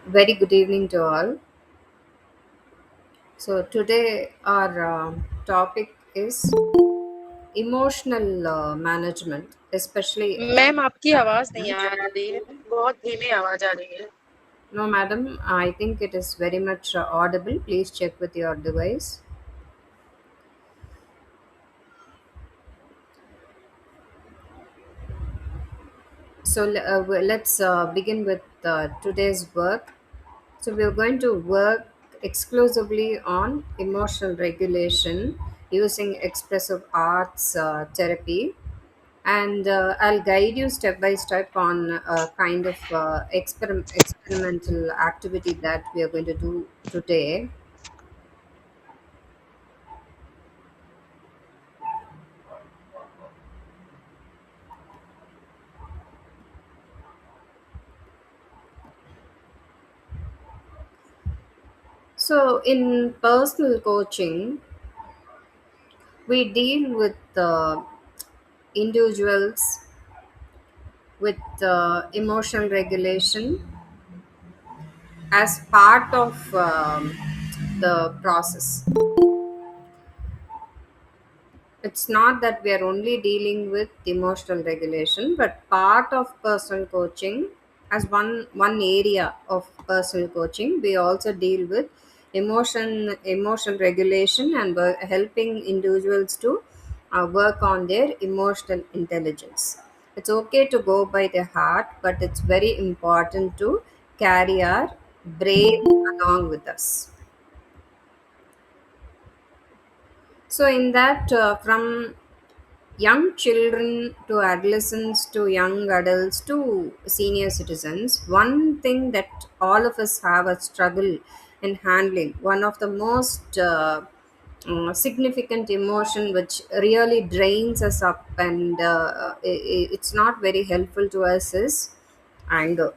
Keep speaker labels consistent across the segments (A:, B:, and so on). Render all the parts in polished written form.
A: Very good evening to all. So, today our topic is emotional management, especially.
B: Ma'am आपकी आवाज नहीं आ रही है बहुत धीमी आवाज आ रही है
A: No, madam, I think it is very much audible. Please check with your device. So, let's begin with today's work. So, we are going to work exclusively on emotional regulation using expressive arts therapy, and I'll guide you step by step on a kind of experimental activity that we are going to do today. So, in personal coaching, we deal with individuals with emotional regulation as part of the process. It's not that we are only dealing with emotional regulation, but part of personal coaching as one area of personal coaching. We also deal with emotional regulation and helping individuals to work on their emotional intelligence. It's okay to go by the heart, but it's very important to carry our brain along with us. So in that, from young children to adolescents to young adults to senior citizens, one thing that all of us have a struggle in handling, one of the most significant emotion which really drains us up, and it's not very helpful to us, is anger.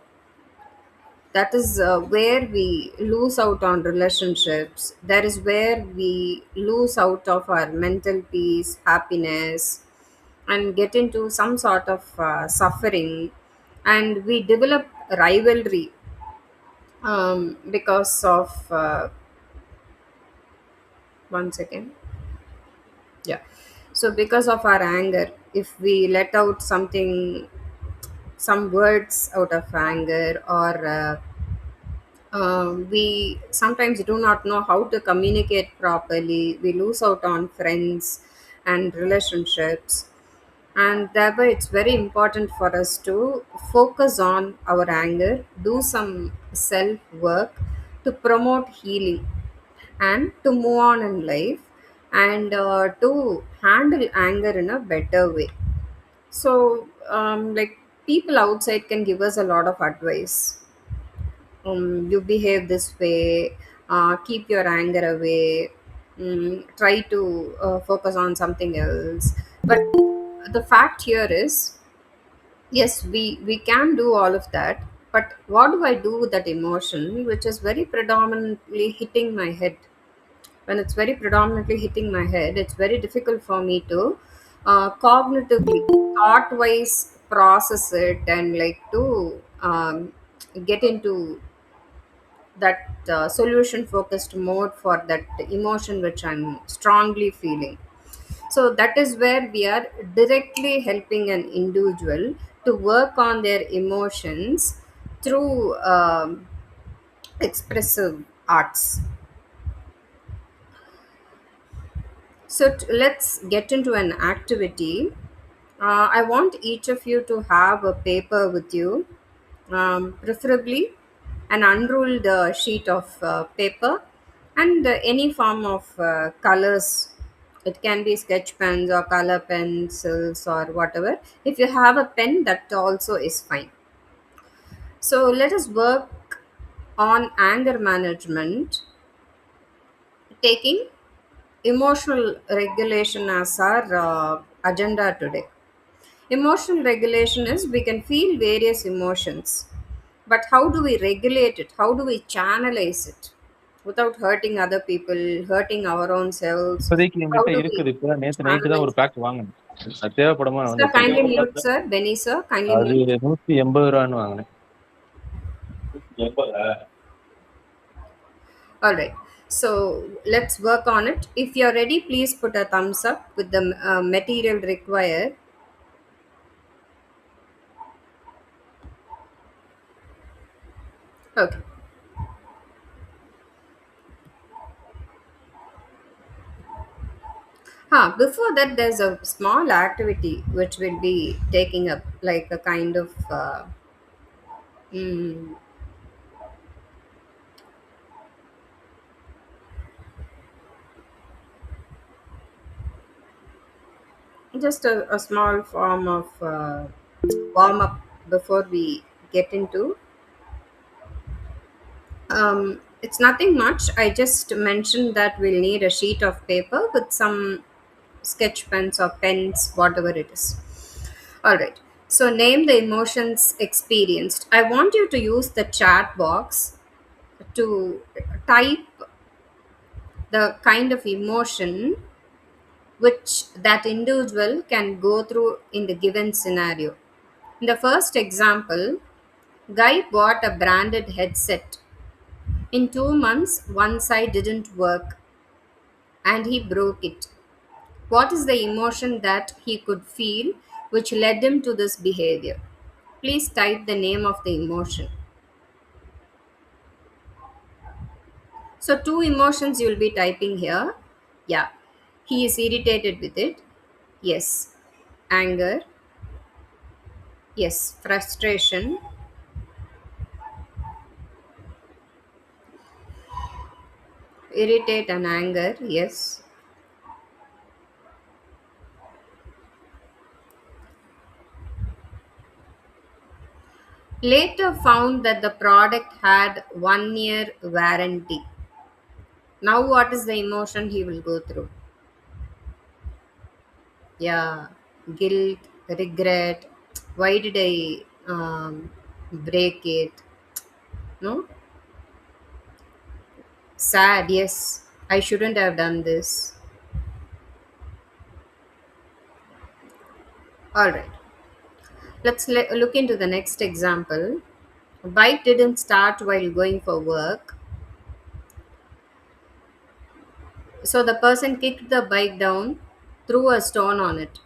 A: That is where we lose out on relationships. That is where we lose out of our mental peace, happiness, and get into some sort of suffering, and we develop rivalry because of one second. Yeah. So because of our anger, if we let out something, some words out of anger, or we sometimes do not know how to communicate properly, we lose out on friends and relationships, and thereby it's very important for us to focus on our anger, do some self work to promote healing and to move on in life, and to handle anger in a better way. So like, people outside can give us a lot of advice. You behave this way, keep your anger away, try to focus on something else. But the fact here is, yes, we can do all of that, but what do I do with that emotion which is very predominantly hitting my head? When it's very predominantly hitting my head, it's very difficult for me to cognitively, thought wise process it, and like to get into that solution focused mode for that emotion which I'm strongly feeling. So that is where we are directly helping an individual to work on their emotions through expressive arts. So let's get into an activity. I want each of you to have a paper with you, preferably an unruled sheet of paper, and any form of colors. It can be sketch pens or color pencils or whatever. If you have a pen, that also is fine. So let us work on anger management, taking emotional regulation as our agenda today. Emotional regulation is we can feel various emotions, but how do we regulate it? How do we channelize it without hurting other people, hurting our own selves?
C: இப்போதைக்கு
A: How
C: என்கிட்ட
A: do we
C: இருக்குது. இப்ப நேத்து night தான்
A: channelize
C: ஒரு
A: it?
C: Back வாங்கினேன். அது தேவைப்படுமா நான் வந்து
A: Sir, kindly
C: எடுத்துக்கிட்டேன்.
A: mute, sir. Benny, sir, kindly
C: அது
A: mute.
C: 180 ரூபான்னு வாங்கினேன்.
A: All right. So let's work on it. If you're ready, please put a thumbs up with the material required. Okay. Before that, there's a small activity which will be taking up like a kind of mm, just a small form of warm up before we get into. It's nothing much. I just mentioned that we'll need a sheet of paper with some sketch pens or pens, whatever it is. All right. So name the emotions experienced. I want you to use the chat box to type the kind of emotion which that individual can go through in the given scenario. In the first example, guy bought a branded headset. In 2 months, one side didn't work and he broke it. What is the emotion that he could feel which led him to this behavior? Please type the name of the emotion. So, two emotions you will be typing here. Yeah. He is irritated with it. Yes. Anger. Yes. Frustration. Irritate and anger. Yes. Later found that the product had 1 year warranty. Now, what is the emotion he will go through? Yeah, guilt, regret. Why did I break it? No, sad. Yes, I shouldn't have done this. All right, let's look into the next example. A bike didn't start while going for work, so the person kicked the bike down, threw a stone on it.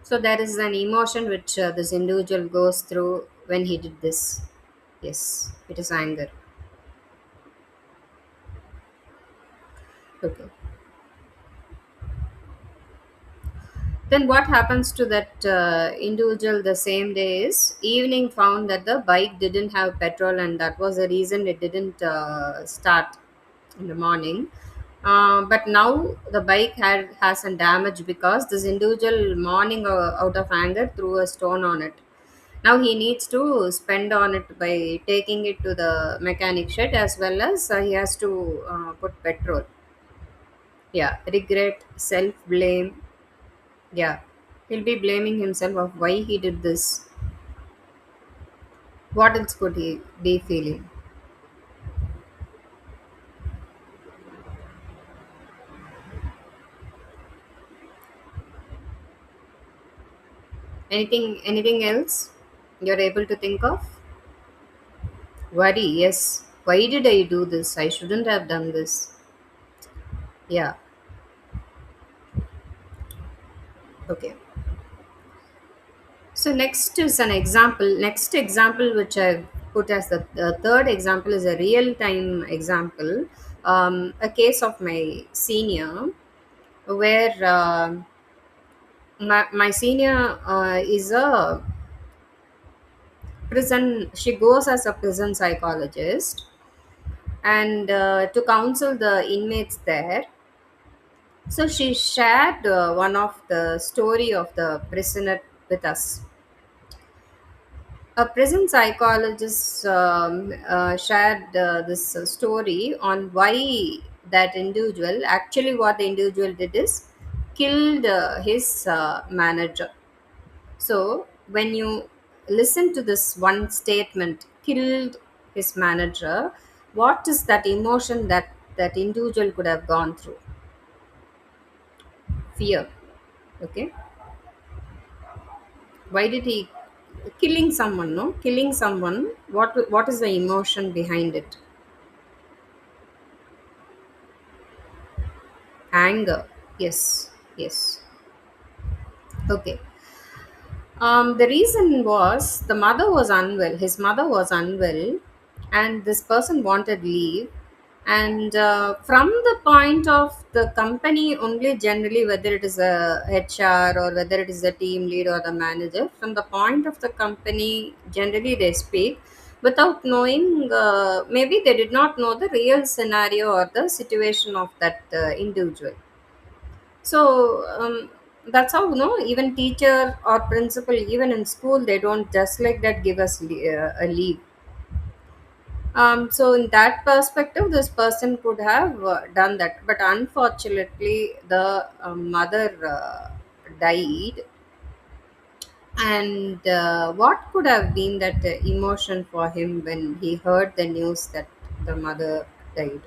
A: So there is an emotion which this individual goes through when he did this. Yes, it is anger. Okay. Then what happens to that individual the same day is evening found that the bike didn't have petrol and that was the reason it didn't start in the morning. But now the bike has some damage because this individual morning out of anger threw a stone on it. Now he needs to spend on it by taking it to the mechanic shed as well as he has to put petrol. Yeah, regret, self blame. Yeah, he'll be blaming himself of why he did this. What else could he be feeling? Anything else you're able to think of? Worry, yes. Why did I do this? I shouldn't have done this. Yeah, okay. So next is an example. Next example which I put as the third example is a real time example. A case of my senior where my senior is a prison. She goes as a prison psychologist and to counsel the inmates there. So she shared one of the story of the prisoner with us. A prison psychologist shared this story on why that individual, actually what the individual did is killed his manager. So when you listen to this one statement, killed his manager, what is that emotion that that individual could have gone through? Fear. Okay. Why did he killing someone? No, killing someone. What is the emotion behind it? Anger. Yes. Yes. Okay. The reason was the mother was unwell. His mother was unwell, and this person wanted leave. And from the point of the company, only generally, whether it is a HR or whether it is the team lead or the manager, from the point of the company, generally they speak without knowing. Maybe they did not know the real scenario or the situation of that individual. So that's how, even teacher or principal, even in school, they don't just like that give us a leave. So in that perspective, this person could have done that, but unfortunately the mother died. And what could have been that emotion for him when he heard the news that the mother died?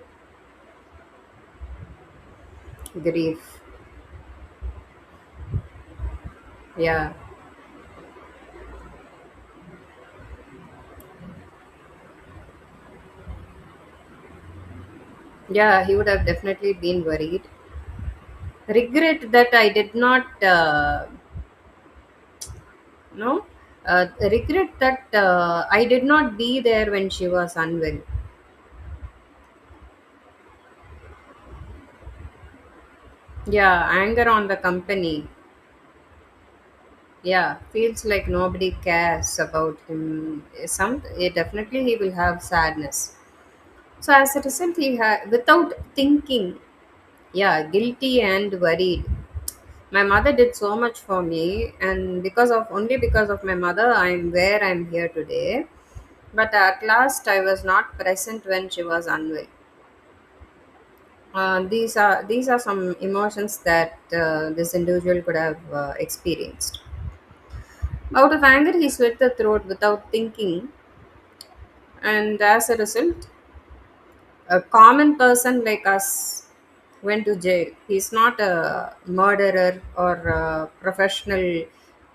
A: Grief. Yeah. Yeah, he would have definitely been worried. Regret that I did not no regret that I did not be there when she was unwell. Yeah, anger on the company. Yeah, feels like nobody cares about him. Definitely he will have sadness. So as a result, without thinking, yeah, guilty and worried. My mother did so much for me, and because of my mother, I'm where I'm here today. But at last, I was not present when she was unwell. These are some emotions that this individual could have experienced. Out of anger, he slit the throat without thinking, and as a result, a common person like us went to jail. He's not a murderer or a professional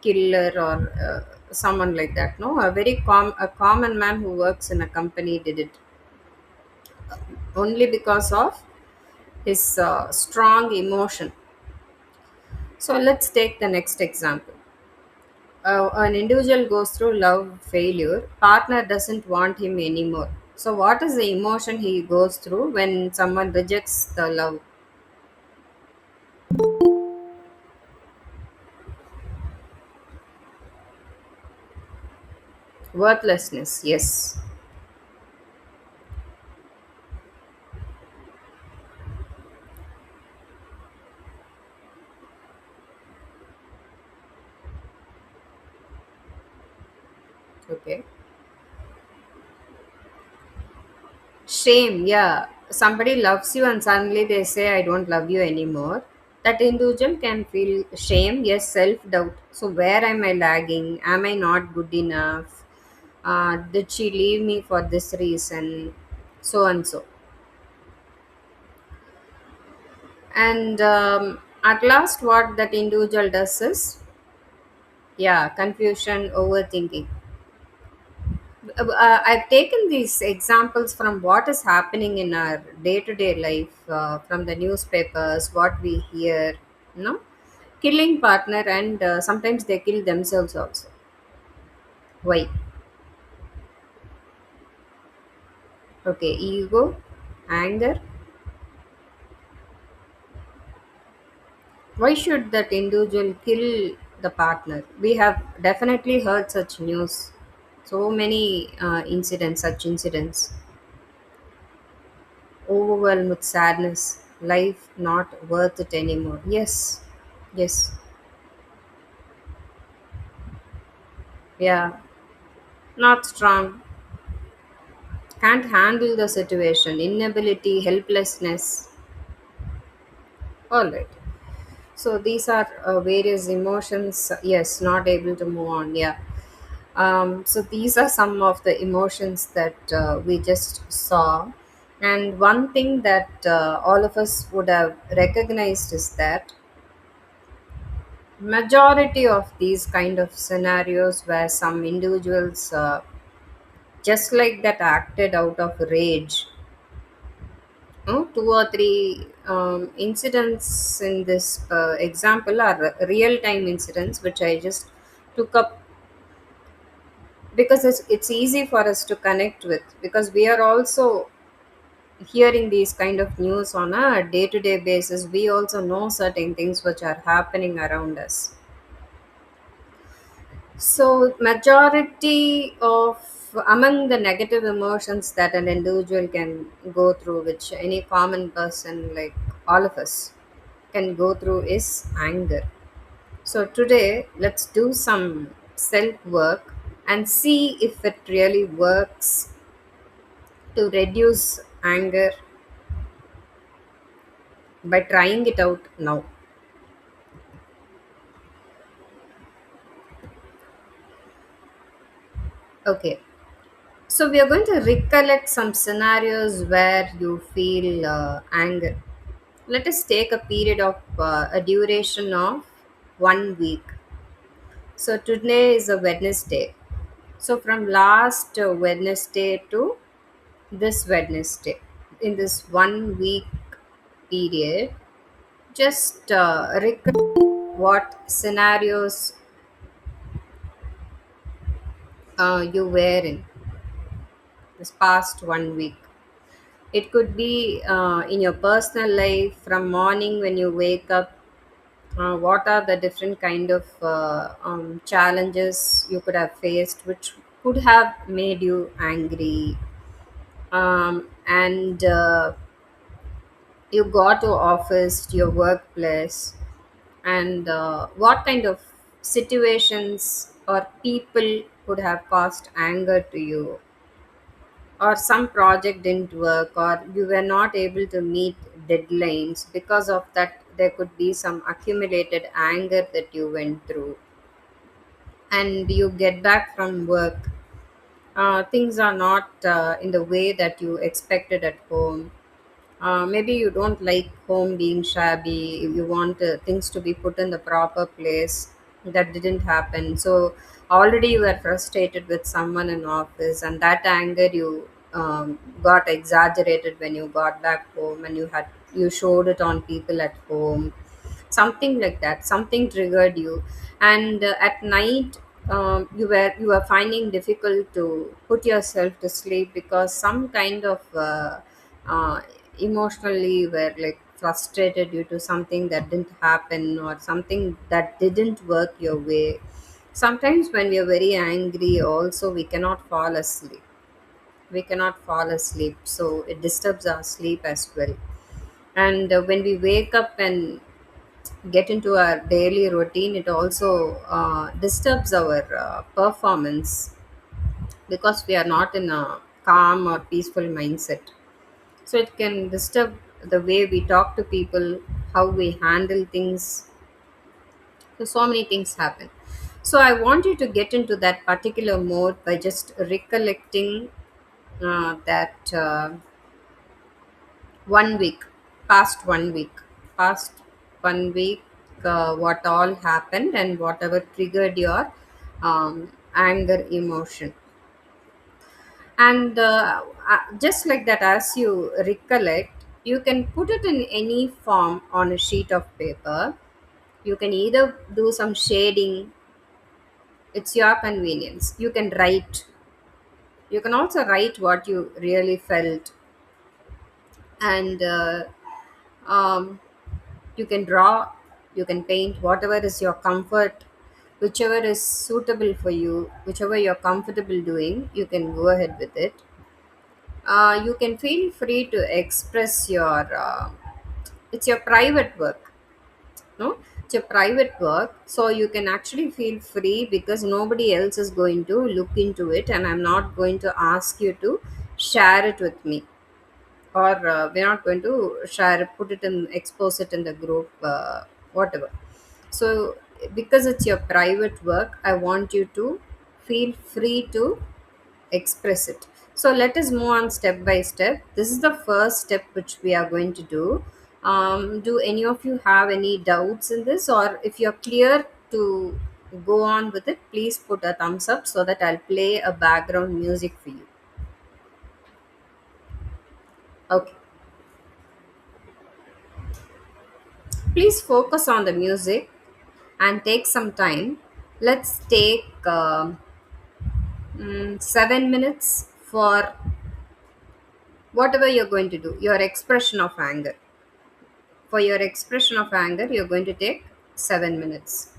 A: killer or someone like that. No, a common man who works in a company did it only because of his strong emotion. So let's take the next example. An individual goes through love failure, partner doesn't want him anymore. So, what is the emotion he goes through when someone rejects the love? Worthlessness, yes. Okay. Shame, yeah. Somebody loves you and suddenly they say, I don't love you anymore. That individual can feel shame, yes, self doubt. So, where am I lagging? Am I not good enough? Did she leave me for this reason? So and so. And at last, what that individual does is, yeah, confusion, overthinking. I've taken these examples from what is happening in our day-to-day life, from the newspapers, what we hear, you know, killing partner, and sometimes they kill themselves also. Why? Okay, ego, anger. Why should that individual kill the partner? We have definitely heard such news. So many such incidents. Overwhelmed with sadness, life not worth it anymore. Yes, yes, yeah, not strong, can't handle the situation, inability, helplessness. All right. So these are various emotions. Yes, not able to move on. Yeah. So these are some of the emotions that we just saw. And one thing that all of us would have recognized is that majority of these kind of scenarios where some individuals just like that acted out of rage, two or three incidents in this example are real time incidents which I just took up because it's easy for us to connect with, because we are also hearing these kind of news on a day to day basis. We also know certain things which are happening around us. So majority of among the negative emotions that an individual can go through, which any common person like all of us can go through, is anger. So today let's do some self work and see if it really works to reduce anger by trying it out now. Okay, so we are going to recollect some scenarios where you feel anger. Let us take a period of a duration of 1 week. So today is a Wednesday. So from last Wednesday to this Wednesday, in this 1 week period, just recollect what scenarios you were in this past 1 week. It could be in your personal life, from morning when you wake up. What are the different kind of challenges you could have faced, which could have made you angry? And you got to office, to your workplace, and what kind of situations or people could have caused anger to you, or some project didn't work, or you were not able to meet deadlines. Because of that, there could be some accumulated anger that you went through, and you get back from work. Things are not in the way that you expected at home. Maybe you don't like home being shabby. You want things to be put in the proper place. That didn't happen. So already you were frustrated with someone in office, and that anger you got exaggerated when you got back home, and you showed it on people at home. Something like that. Something triggered you, and at night you were finding difficult to put yourself to sleep because some kind of uh, emotionally were like frustrated due to something that didn't happen or something that didn't work your way. Sometimes when we are very angry also we cannot fall asleep, so it disturbs our sleep as well. And when we wake up and get into our daily routine, it also disturbs our performance, because we are not in a calm or peaceful mindset. So it can disturb the way we talk to people, how we handle things. So many things happen. So I want you to get into that particular mode by just recollecting that 1 week, past 1 week, past 1 week, what all happened and whatever triggered your anger emotion. And just like that, as you recollect, you can put it in any form on a sheet of paper. You can either do some shading, it's your convenience. You can write, you can also write what you really felt. And um, you can draw, you can paint, whatever is your comfort, whichever is suitable for you, whichever you're comfortable doing, you can go ahead with it. You can feel free to express your it's your private work, no, it's your private work, so you can actually feel free because nobody else is going to look into it, and I'm not going to ask you to share it with me, or we're not going to share it, put it in, expose it in the group, whatever. So because it's your private work, I want you to feel free to express it. So let us move on step by step. This is the first step which we are going to do. Do any of you have any doubts in this, or if you're clear to go on with it, please put a thumbs up so that I'll play a background music for you. Okay. Please focus on the music and take some time. Let's take 7 minutes for whatever you're going to do, your expression of anger. For your expression of anger, you're going to take 7 minutes.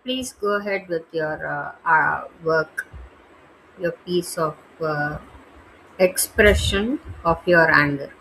A: Please go ahead with your work, your piece of expression of your anger.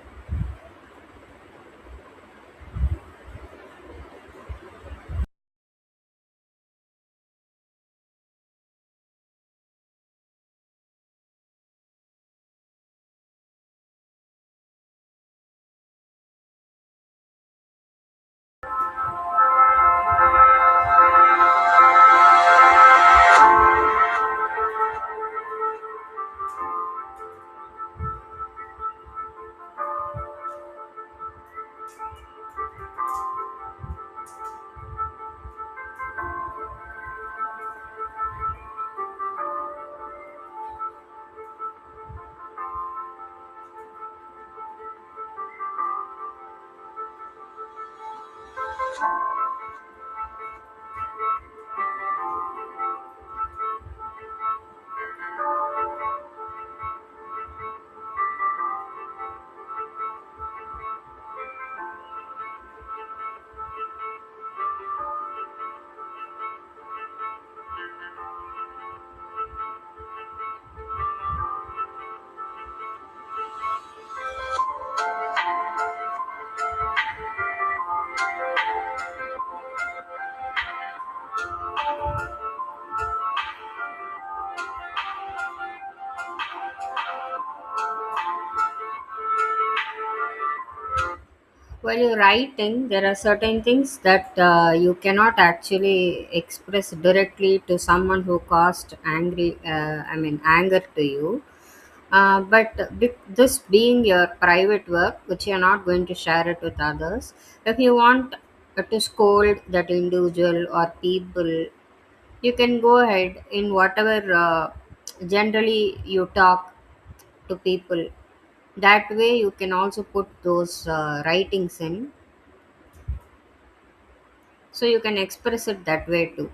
A: While you're writing, there are certain things that you cannot actually express directly to someone who caused anger to you. But this being your private work, which you're not going to share it with others, if you want to scold that individual or people, you can go ahead in whatever generally you talk to people. That way, you can also put those writings in, so you can express it that way too.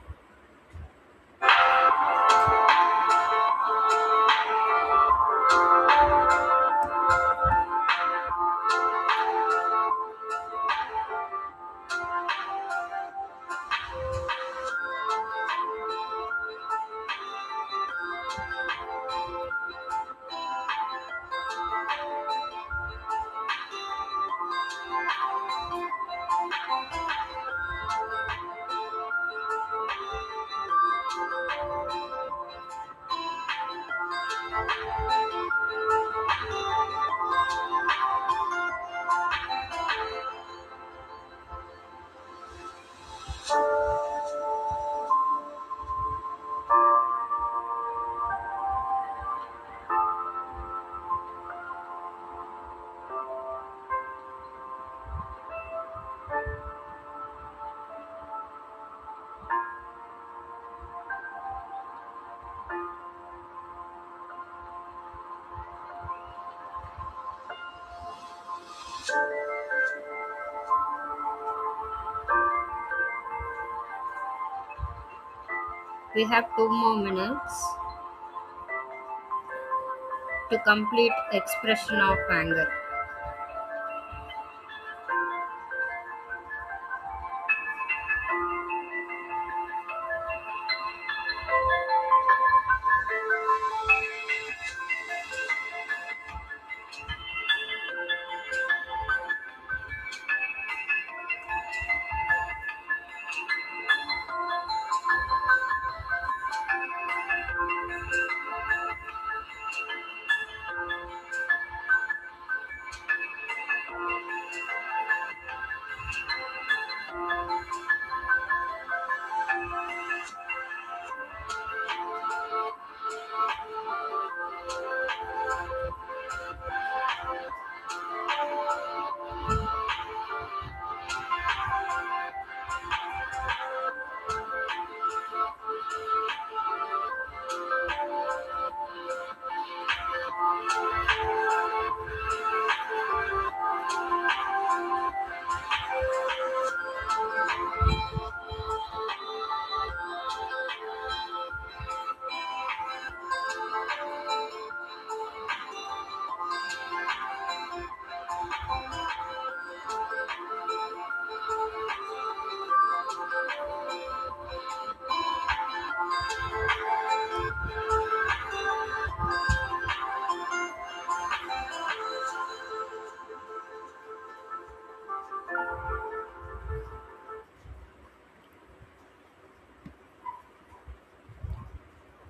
A: We have 2 more minutes to complete expression of anger.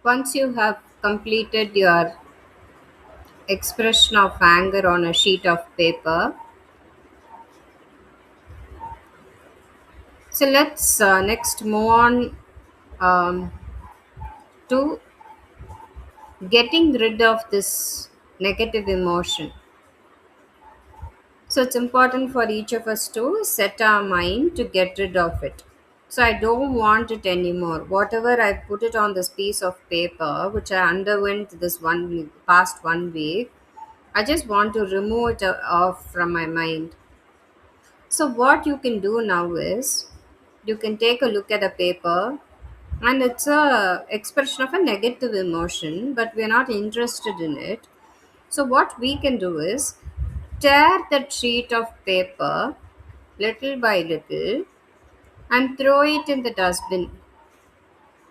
A: Once you have completed your expression of anger on a sheet of paper, so let's next move on to getting rid of this negative emotion. So it's important for each of us to set our mind to get rid of it. So I don't want it anymore. Whatever I put it on this piece of paper, which I underwent this one past 1 week, I just want to remove it off from my mind. So what you can do now is you can take a look at a paper, and it's a expression of a negative emotion, but we're not interested in it. So what we can do is tear that sheet of paper little by little and throw it in the dustbin.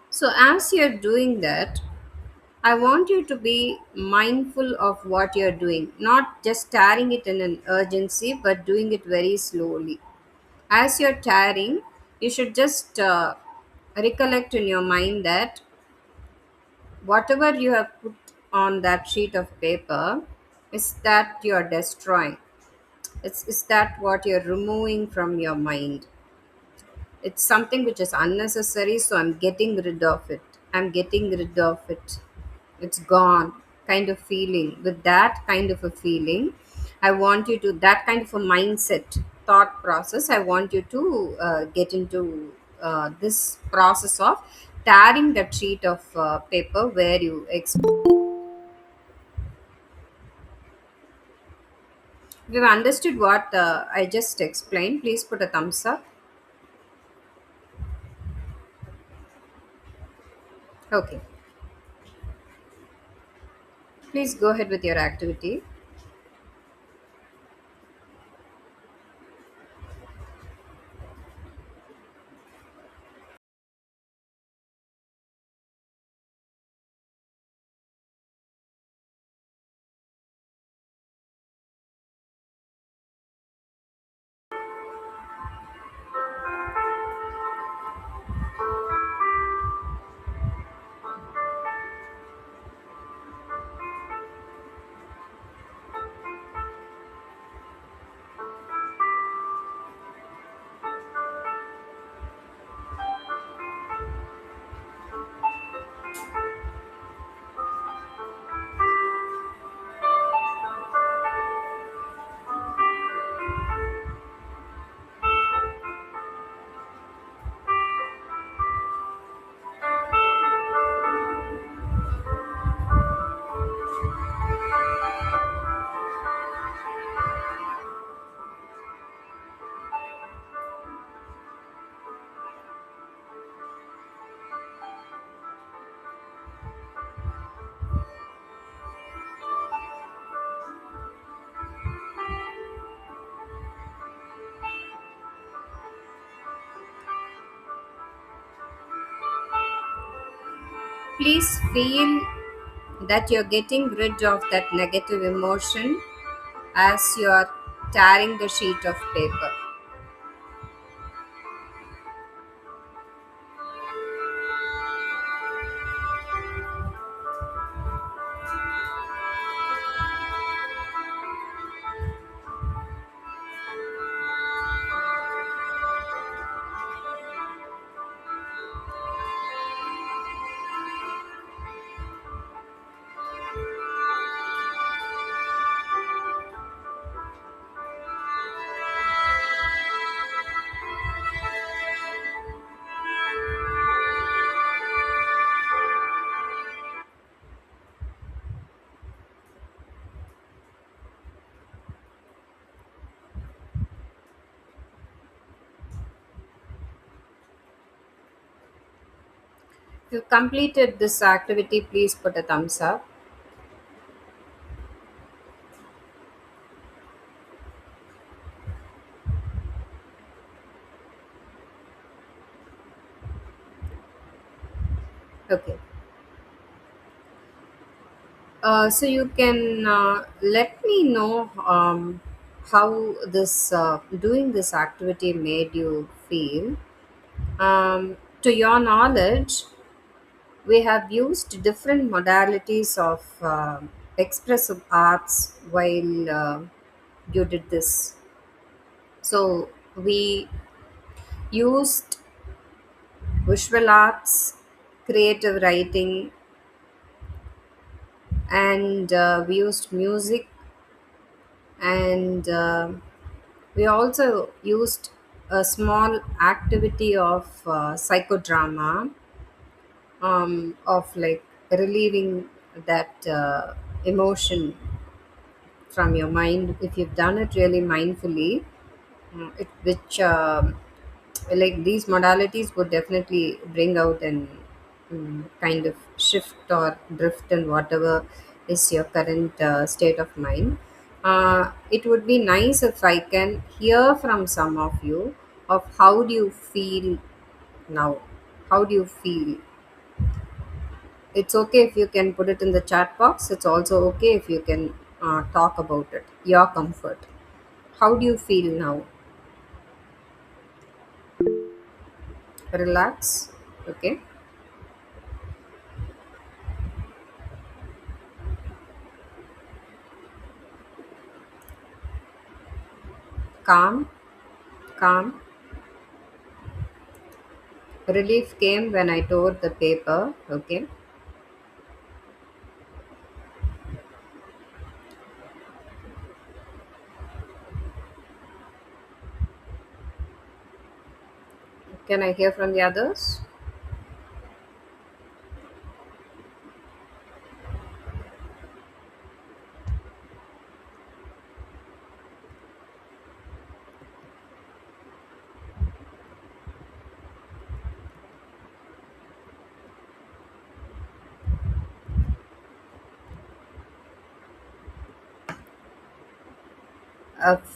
A: So as you're doing that, I want you to be mindful of what you're doing, not just tearing it in an urgency, but doing it very slowly. As you're tearing, you should just recollect in your mind that whatever you have put on that sheet of paper is that you're destroying. Is that what you're removing from your mind? It's something which is unnecessary, so I'm getting rid of it. I'm getting rid of it. It's gone, kind of feeling. With that kind of a feeling, I want you to, that kind of a mindset, thought process, I want you to get into this process of tearing that sheet of paper where you we've understood what I just explained. Please put a thumbs up. Okay, please go ahead with your activity. please feel that you're getting rid of that negative emotion as you're tearing the sheet of paper. If you completed this activity, please put a thumbs up. Okay. So you can let me know how this doing this activity made you feel. To your knowledge, we have used different modalities of expressive arts while you did this. So we used visual arts, creative writing, and we used music, and we also used a small activity of psychodrama, of like relieving that emotion from your mind if you've done it really mindfully. Which like these modalities would definitely bring out an kind of shift or drift in whatever is your current state of mind. It would be nice if I can hear from some of you of how do you feel now. How do you feel? It's okay if you can put it in the chat box. It's also okay if you can talk about it, your comfort. How do you feel now? Relax. Okay. Calm. Calm. Relief came when I tore the paper. Okay. Can I hear from the others?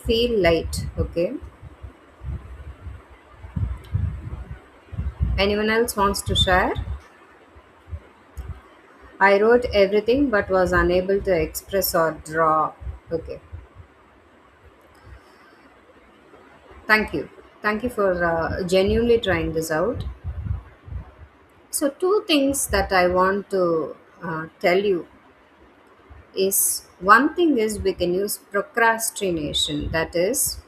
A: Feel light. Okay. Anyone else wants to share? I wrote everything but was unable to express or draw. Okay. Thank you. Thank you for genuinely trying this out. So, two things that I want to tell you is one thing is we can use procrastination. That is,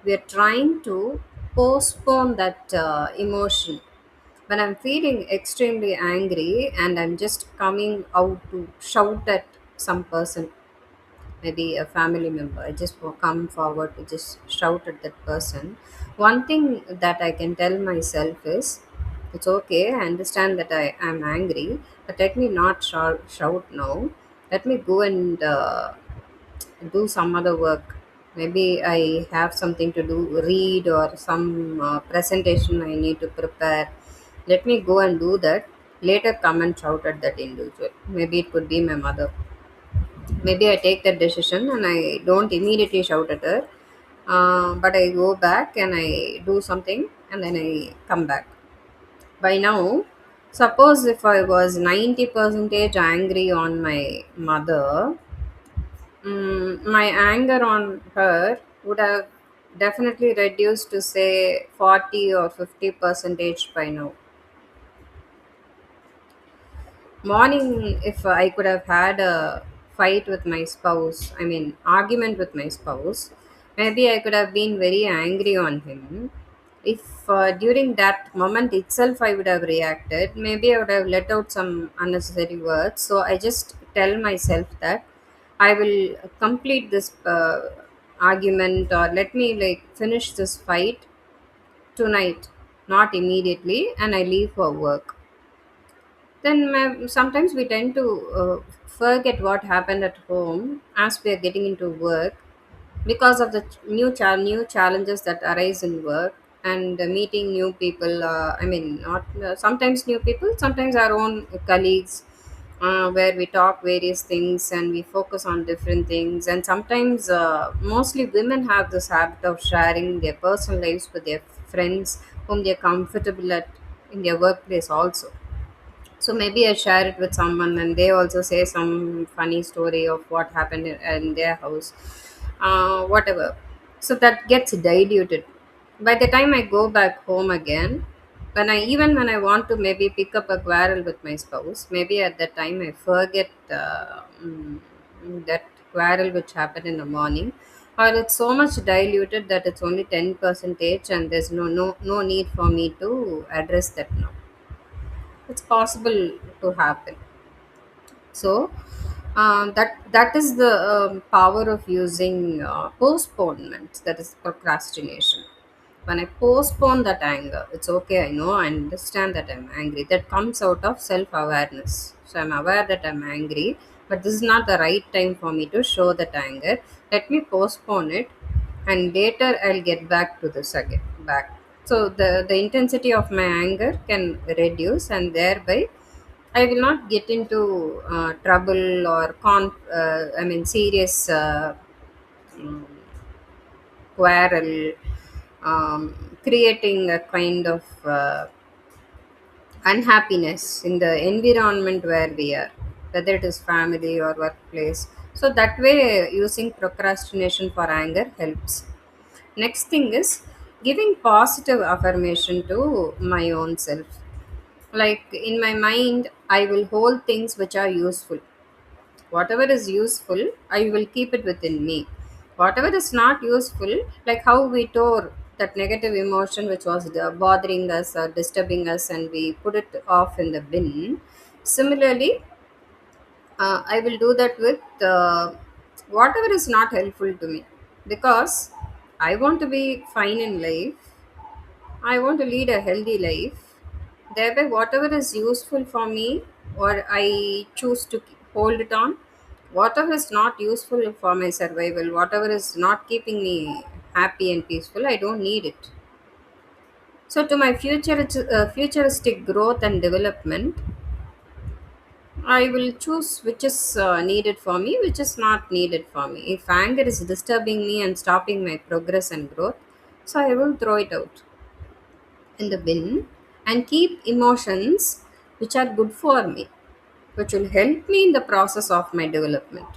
A: we are trying to postpone that emotion. When I'm feeling extremely angry and I'm just coming out to shout at some person, maybe a family member, I just come forward to just shout at that person. One thing that I can tell myself is, it's okay, I understand that I am angry, but let me not shout now. Let me go and do some other work. Maybe I have something to do, read, or some presentation I need to prepare. Let me go and do that. Later, come and shout at that individual. Maybe it could be my mother. Maybe I take that decision and I don't immediately shout at her, but I go back and I do something and then I come back. By now, Suppose if I was 90% angry on my mother, my anger on her would have definitely reduced to say 40 or 50 percentage by now. Morning, if I could have had a fight with my spouse, I mean argument with my spouse, maybe I could have been very angry on him. If during that moment itself I would have reacted, maybe I would have let out some unnecessary words. So I just tell myself that I will complete this argument, or let me like finish this fight tonight, not immediately, and I leave for work. Then sometimes we tend to forget what happened at home as we are getting into work, because of the new challenges that arise in work, and meeting new people. I mean, not sometimes new people, sometimes our own colleagues, where we talk various things and we focus on different things. And sometimes, mostly women have this habit of sharing their personal lives with their friends whom they are comfortable at in their workplace also. So maybe I share it with someone and they also say some funny story of what happened in their house, whatever. So that gets diluted. By the time I go back home again, when I want to maybe pick up a quarrel with my spouse, maybe at that time I forget that quarrel which happened in the morning, or it's so much diluted that it's only 10 percentage, and there's no need for me to address that now. It's possible to happen. So that is the power of using postponement, that is procrastination. When I postpone that anger, it's okay, I know, I understand that I'm angry. That comes out of self-awareness. So I'm aware that I'm angry, but this is not the right time for me to show that anger. Let me postpone it, and later I'll get back to this again back. So the intensity of my anger can reduce, and thereby I will not get into trouble or I mean serious mm, quarrel, creating a kind of unhappiness in the environment where we are, whether it is family or workplace. So that way, using procrastination for anger helps. Next thing is giving positive affirmation to my own self. Like in my mind, I will hold things which are useful. Whatever is useful, I will keep it within me. Whatever is not useful, like how we tore that negative emotion which was bothering us or disturbing us, and we put it off in the bin. Similarly, I will do that with whatever is not helpful to me, because I want to be fine in life. I want to lead a healthy life. Thereby, whatever is useful for me, or I choose to hold it on. Whatever is not useful for my survival, whatever is not keeping me happy and peaceful, I don't need it. So, to my futuristic growth and development, I will choose which is needed for me, which is not needed for me. If anger is disturbing me and stopping my progress and growth, so I will throw it out in the bin and keep emotions which are good for me, which will help me in the process of my development.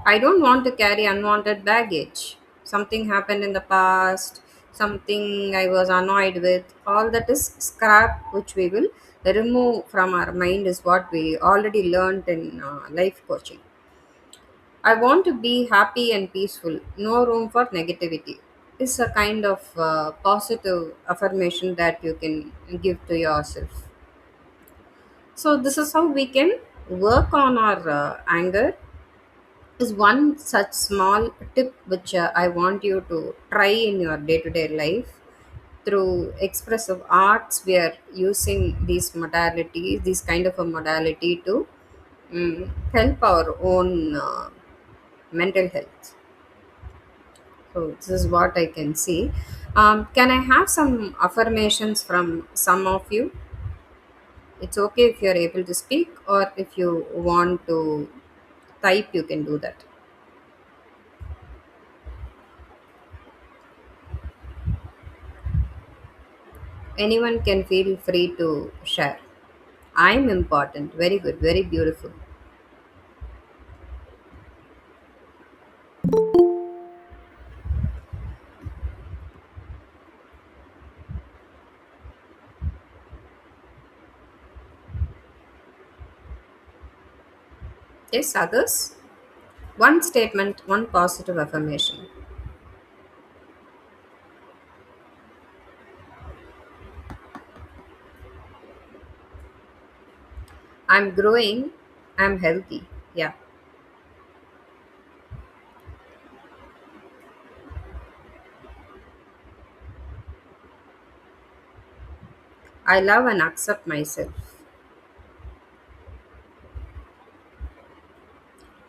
A: I don't want to carry unwanted baggage. Something happened in the past, something I was annoyed with, all that is scrap which we will remove from our mind, is what we already learned in life coaching. I want to be happy and peaceful, no room for negativity. Is a kind of positive affirmation that you can give to yourself. So, this is how we can work on our anger. Is one such small tip which I want you to try in your day to day life. Through expressive arts, we are using these modalities, this kind of a modality to help our own mental health. So, this is what I can see. Can I have some affirmations from some of you? It's okay if you're able to speak, or if you want to type, you can do that. Anyone can feel free to share. I'm important. Very good. Very beautiful. Yes, others? One statement, one positive affirmation. I'm growing. I'm healthy. Yeah. I love and accept myself.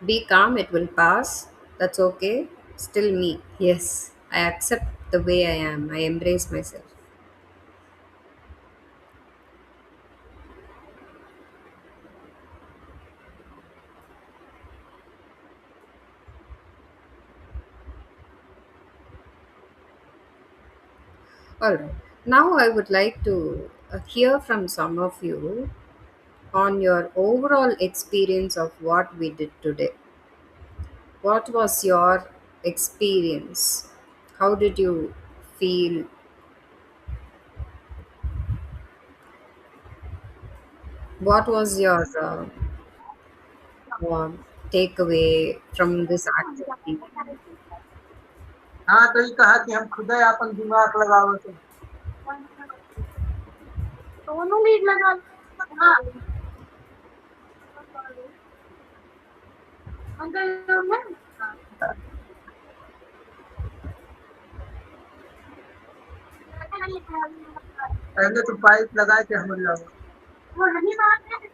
A: Be calm, it will pass. That's okay. Still me. Yes. I accept the way I am. I embrace myself. Alright. Now I would like to hear from some of you on your overall experience of what we did today. What was your experience? How did you feel? What was your takeaway from this activity?
D: हाँ, तो ही कहा कि हम खुद अपन दिमाग लगावत है। दोनों लीड लगा हाँ अंकल में पहले तो पाइप लगा के हम लगा वो नहीं बात है